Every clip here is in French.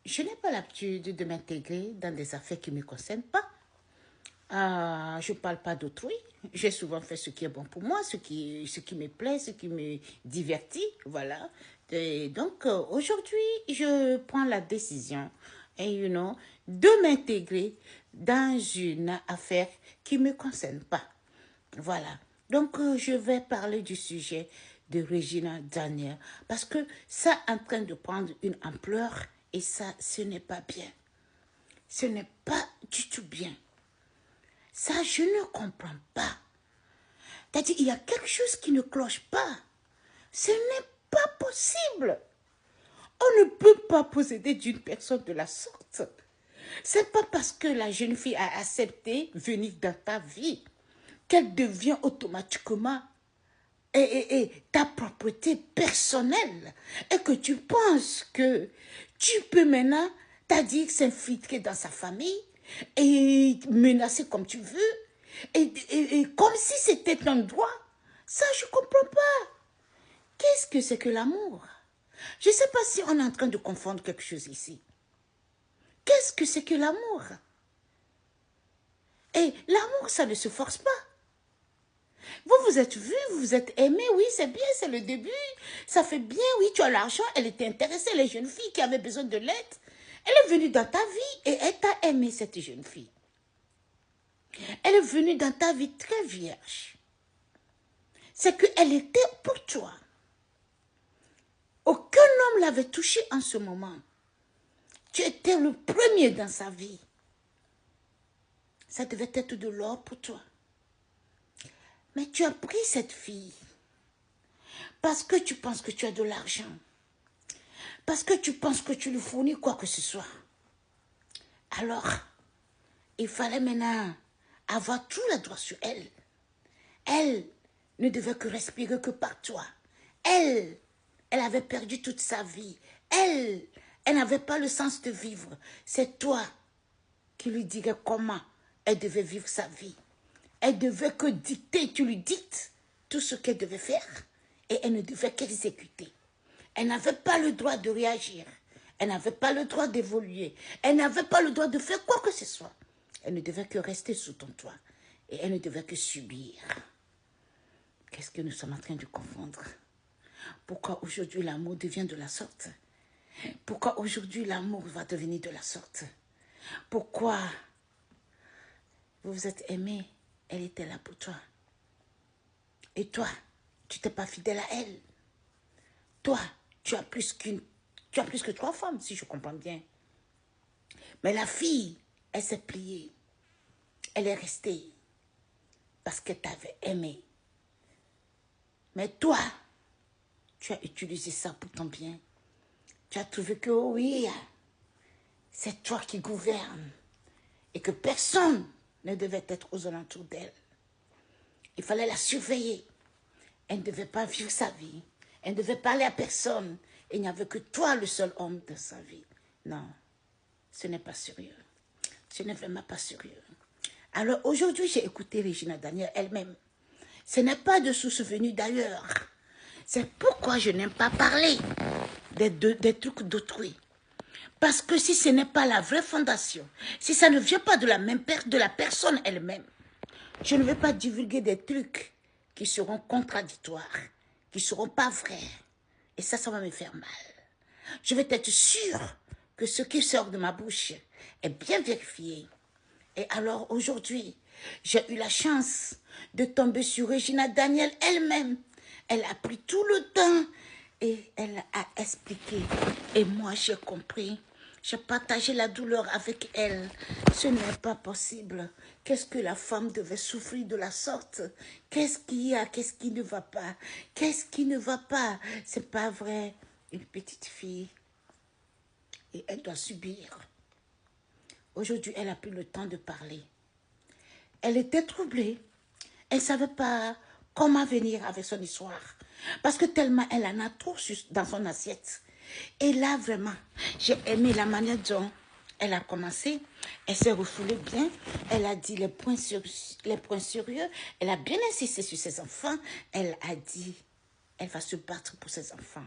je n'ai pas l'habitude de m'intégrer dans des affaires qui ne me concernent pas. Je ne parle pas d'autrui. J'ai souvent fait ce qui est bon pour moi, ce qui me plaît, ce qui me divertit. Voilà. Et donc, aujourd'hui, je prends la décision de m'intégrer dans une affaire qui ne me concerne pas. Voilà. Donc, je vais parler du sujet de Regina Daniel parce que ça est en train de prendre une ampleur et ça, ce n'est pas bien. Ce n'est pas du tout bien. Ça, je ne comprends pas. C'est-à-dire, il y a quelque chose qui ne cloche pas. Ce n'est pas possible. On ne peut pas posséder d'une personne de la sorte. C'est pas parce que la jeune fille a accepté venir dans ta vie qu'elle devient automatiquement ta propriété personnelle et que tu penses que tu peux maintenant, c'est-à-dire s'infiltrer dans sa famille et menacer comme tu veux et comme si c'était un droit. Ça, je ne comprends pas. Qu'est-ce que c'est que l'amour? Je ne sais pas si on est en train de confondre quelque chose ici. Qu'est-ce que c'est que l'amour? Et l'amour, ça ne se force pas. Vous vous êtes vus, vous vous êtes aimés, oui, c'est bien, c'est le début. Ça fait bien, oui, tu as l'argent, elle était intéressée, les jeunes filles qui avaient besoin de l'aide. Elle est venue dans ta vie et elle t'a aimé, cette jeune fille. Elle est venue dans ta vie très vierge. C'est qu'elle était pour toi. Aucun homme l'avait touchée en ce moment. Tu étais le premier dans sa vie. Ça devait être de l'or pour toi. Mais tu as pris cette fille parce que tu penses que tu as de l'argent. Parce que tu penses que tu lui fournis quoi que ce soit. Alors, il fallait maintenant avoir tout le droit sur elle. Elle ne devait que respirer que par toi. Elle avait perdu toute sa vie. Elle n'avait pas le sens de vivre. C'est toi qui lui dirais comment elle devait vivre sa vie. Elle devait que dicter, tu lui dictes tout ce qu'elle devait faire et elle ne devait qu'exécuter. Elle n'avait pas le droit de réagir. Elle n'avait pas le droit d'évoluer. Elle n'avait pas le droit de faire quoi que ce soit. Elle ne devait que rester sous ton toit. Et elle ne devait que subir. Qu'est-ce que nous sommes en train de confondre? Pourquoi aujourd'hui l'amour devient de la sorte? Pourquoi aujourd'hui l'amour va devenir de la sorte? Pourquoi vous vous êtes aimés? Elle était là pour toi. Et toi, tu n'étais pas fidèle à elle. Toi, tu as plus que 3 femmes, si je comprends bien. Mais la fille, elle s'est pliée. Elle est restée parce qu'elle t'avait aimé. Mais toi, tu as utilisé ça pour ton bien. Tu as trouvé que oui, c'est toi qui gouvernes et que personne ne devait être aux alentours d'elle. Il fallait la surveiller. Elle ne devait pas vivre sa vie. Elle ne devait parler à personne. Il n'y avait que toi, le seul homme de sa vie. Non, ce n'est pas sérieux. Ce n'est vraiment pas sérieux. Alors aujourd'hui, j'ai écouté Regina Daniel elle-même. Ce n'est pas de source venue d'ailleurs. C'est pourquoi je n'aime pas parler des trucs d'autrui. Parce que si ce n'est pas la vraie fondation, si ça ne vient pas de la personne elle-même, je ne vais pas divulguer des trucs qui seront contradictoires, qui ne seront pas vrais. Et ça va me faire mal. Je vais être sûre que ce qui sort de ma bouche est bien vérifié. Et alors aujourd'hui, j'ai eu la chance de tomber sur Regina Daniel elle-même. Elle a pris tout le temps et elle a expliqué. Et moi, j'ai compris. J'ai partagé la douleur avec elle. Ce n'est pas possible. Qu'est-ce que la femme devait souffrir de la sorte? Qu'est-ce qu'il y a? Qu'est-ce qui ne va pas? Qu'est-ce qui ne va pas? C'est pas vrai. Une petite fille. Et elle doit subir. Aujourd'hui, elle a pris le temps de parler. Elle était troublée. Elle ne savait pas comment venir avec son histoire. Parce que tellement elle en a trop dans son assiette. Et là, vraiment, j'ai aimé la manière dont elle a commencé. Elle s'est refoulée bien. Elle a dit les points sérieux. Elle a bien insisté sur ses enfants. Elle a dit, elle va se battre pour ses enfants.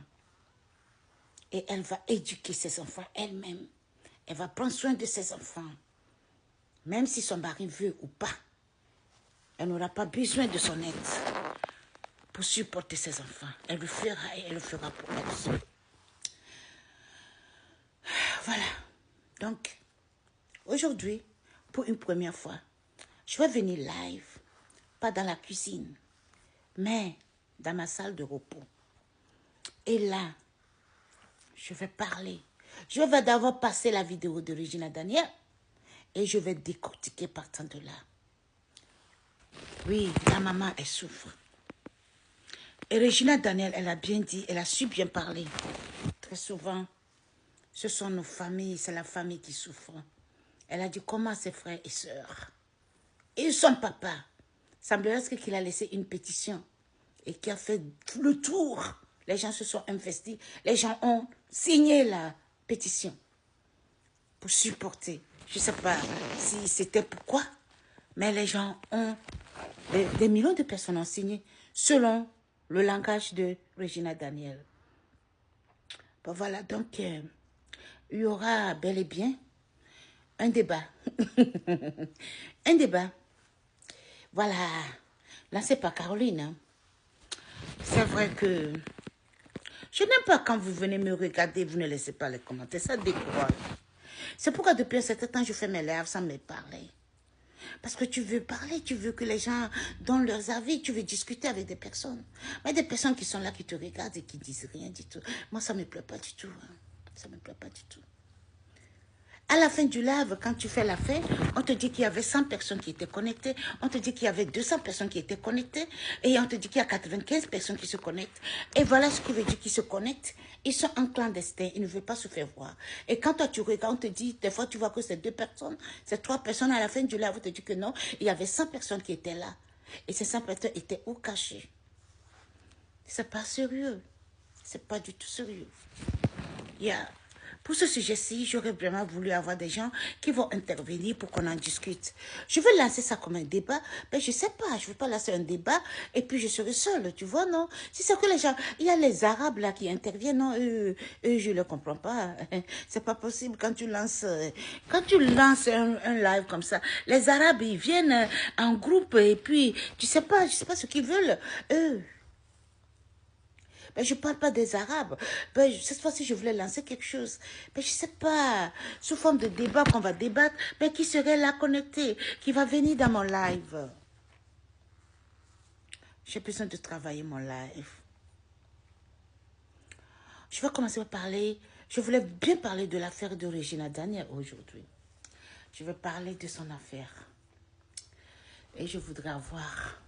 Et elle va éduquer ses enfants elle-même. Elle va prendre soin de ses enfants. Même si son mari veut ou pas, elle n'aura pas besoin de son aide pour supporter ses enfants. Elle le fera et elle le fera pour elle seule. Voilà. Donc, aujourd'hui, pour une première fois, je vais venir live, pas dans la cuisine, mais dans ma salle de repos. Et là, je vais parler. Je vais d'abord passer la vidéo de Regina Daniel et je vais décortiquer partant de là. Oui, la maman, elle souffre. Et Regina Daniel, elle a bien dit, elle a su bien parler. Très souvent, ce sont nos familles, c'est la famille qui souffre. Elle a dit comment ses frères et sœurs. Et son papa, semblerait qu'il a laissé une pétition et qui a fait le tour. Les gens se sont investis, les gens ont signé la pétition pour supporter. Je ne sais pas si c'était pourquoi, mais les gens ont, des millions de personnes ont signé selon le langage de Regina Daniel. Bon, voilà, donc il y aura bel et bien un débat. Un débat. Voilà, lancé par Caroline. Hein. C'est vrai que je n'aime pas quand vous venez me regarder, vous ne laissez pas les commentaires, ça décourage. C'est pourquoi depuis un certain temps, je fais mes lives sans me parler. Parce que tu veux parler, tu veux que les gens donnent leurs avis, tu veux discuter avec des personnes. Mais des personnes qui sont là, qui te regardent et qui disent rien du tout. Moi, ça ne me plaît pas du tout. Hein. Ça ne me plaît pas du tout. À la fin du live, quand tu fais la fin, on te dit qu'il y avait 100 personnes qui étaient connectées, on te dit qu'il y avait 200 personnes qui étaient connectées, et on te dit qu'il y a 95 personnes qui se connectent. Et voilà ce qui veut dire qu'ils se connectent. Ils sont en clandestin, ils ne veulent pas se faire voir. Et quand toi tu regardes, on te dit, des fois tu vois que c'est 2 personnes, c'est 3 personnes, à la fin du live, on te dit que non, il y avait 100 personnes qui étaient là. Et ces 100 personnes étaient où cachées? C'est pas sérieux. C'est pas du tout sérieux. Pour ce sujet-ci, j'aurais vraiment voulu avoir des gens qui vont intervenir pour qu'on en discute. Je veux lancer ça comme un débat, mais je ne sais pas, je ne veux pas lancer un débat et puis je serai seule, tu vois, non? Si c'est que les gens, il y a les Arabes là qui interviennent, non, eux je ne le comprends pas. C'est pas possible quand tu lances un live comme ça. Les Arabes, ils viennent en groupe et puis, je sais pas ce qu'ils veulent, eux. Ben, je ne parle pas des Arabes. Ben, cette fois-ci, je voulais lancer quelque chose. Ben, je ne sais pas, sous forme de débat qu'on va débattre, ben, qui serait là connecté, qui va venir dans mon live. J'ai besoin de travailler mon live. Je vais commencer par parler, je voulais bien parler de l'affaire de Regina Daniel aujourd'hui. Je vais parler de son affaire. Et je voudrais avoir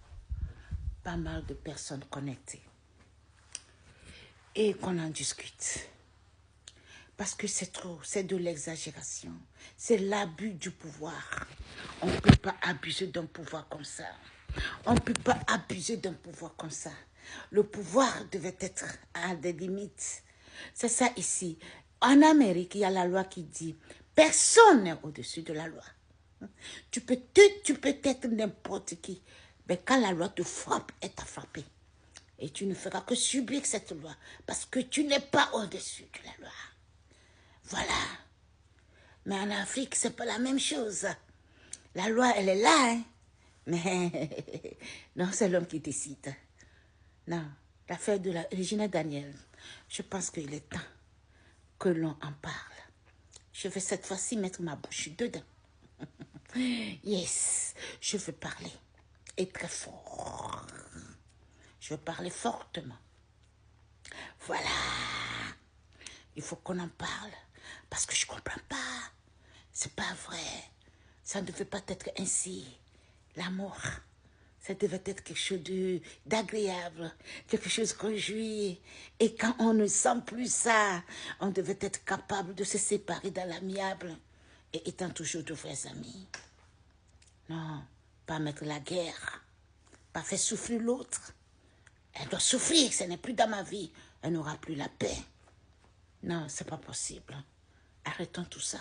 pas mal de personnes connectées. Et qu'on en discute. Parce que c'est trop, c'est de l'exagération. C'est l'abus du pouvoir. On ne peut pas abuser d'un pouvoir comme ça. On ne peut pas abuser d'un pouvoir comme ça. Le pouvoir devait être à des limites. C'est ça ici. En Amérique, il y a la loi qui dit personne n'est au-dessus de la loi. Tu peux être n'importe qui. Mais quand la loi te frappe, elle t'a frappé. Et tu ne feras que subir cette loi parce que tu n'es pas au-dessus de la loi. Voilà. Mais en Afrique, c'est pas la même chose. La loi, elle est là, hein. Mais non, c'est l'homme qui décide. Non, l'affaire de la Regina Daniel, je pense qu'il est temps que l'on en parle. Je vais cette fois-ci mettre ma bouche dedans. Yes, je veux parler. Et très fort. Je veux parler fortement. Voilà. Il faut qu'on en parle. Parce que je ne comprends pas. C'est pas vrai. Ça ne devait pas être ainsi. L'amour, ça devait être quelque chose d'agréable, quelque chose qu'on jouit. Et quand on ne sent plus ça, on devait être capable de se séparer dans l'amiable et étant toujours de vrais amis. Non, pas mettre la guerre, pas faire souffrir l'autre. Elle doit souffrir, ce n'est plus dans ma vie. Elle n'aura plus la paix. Non, c'est pas possible. Arrêtons tout ça.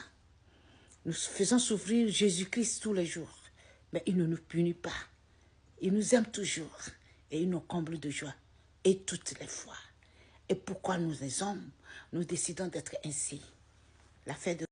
Nous faisons souffrir Jésus-Christ tous les jours. Mais il ne nous punit pas. Il nous aime toujours. Et il nous comble de joie. Et toutes les fois. Et pourquoi nous les hommes, nous décidons d'être ainsi. L'affaire de